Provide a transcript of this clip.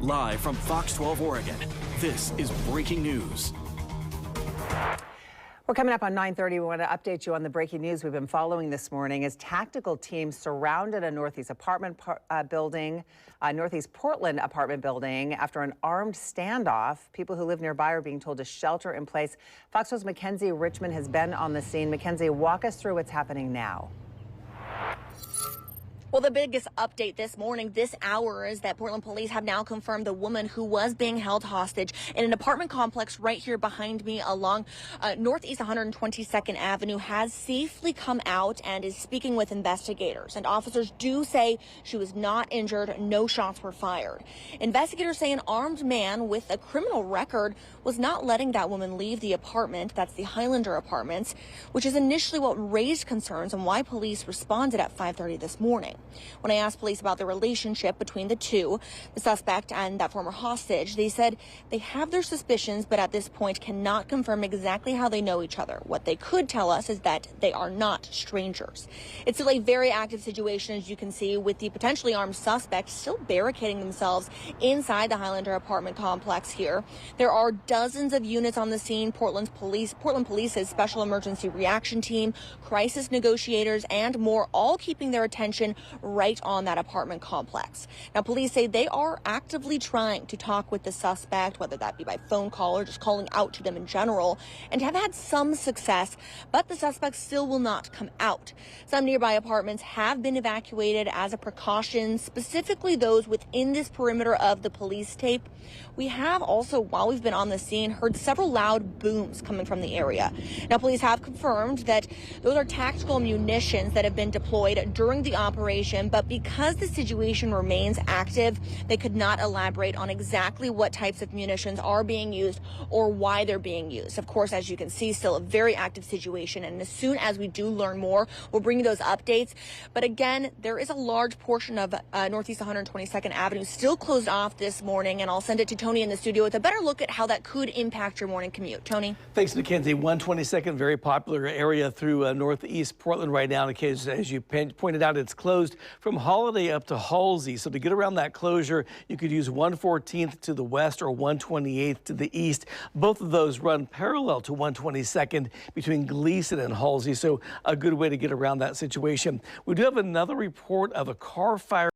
Live from Fox 12 Oregon, this is breaking news. We're coming up on 9:30. We want to update you on the breaking news we've been following this morning as tactical teams surrounded a Northeast Portland apartment building after an armed standoff. People who live nearby are being told to shelter in place. Fox 12's Mackenzie Richmond has been on the scene. Mackenzie, walk us through what's happening now. Well, the biggest update this morning, this hour, is that Portland police have now confirmed the woman who was being held hostage in an apartment complex right here behind me along Northeast 122nd Avenue has safely come out and is speaking with investigators. And officers do say she was not injured. No shots were fired. Investigators say an armed man with a criminal record was not letting that woman leave the apartment. That's the Highlander Apartments, which is initially what raised concerns and why police responded at 5:30 this morning. When I asked police about the relationship between the two, the suspect and that former hostage, they said they have their suspicions, but at this point cannot confirm exactly how they know each other. What they could tell us is that they are not strangers. It's still a very active situation, as you can see, with the potentially armed suspect still barricading themselves inside the Highlander apartment complex here. There are dozens of units on the scene. Portland Police's Special Emergency Reaction Team, crisis negotiators, and more, all keeping their attention right on that apartment complex. Now, police say they are actively trying to talk with the suspect, whether that be by phone call or just calling out to them in general, and have had some success, but the suspect still will not come out. Some nearby apartments have been evacuated as a precaution, specifically those within this perimeter of the police tape. We have also, while we've been on the scene, heard several loud booms coming from the area. Now, police have confirmed that those are tactical munitions that have been deployed during the operation, but because the situation remains active, they could not elaborate on exactly what types of munitions are being used or why they're being used. Of course, as you can see, still a very active situation, and as soon as we do learn more, we'll bring you those updates. But again, there is a large portion of Northeast 122nd Avenue still closed off this morning, and I'll send it to Tony in the studio with a better look at how that could impact your morning commute. Tony? Thanks, Mackenzie. 122nd, very popular area through Northeast Portland right now. In case, as you pointed out, it's closed from Holiday up to Halsey. So to get around that closure, you could use 114th to the west or 128th to the east. Both of those run parallel to 122nd between Gleason and Halsey. So a good way to get around that situation. We do have another report of a car fire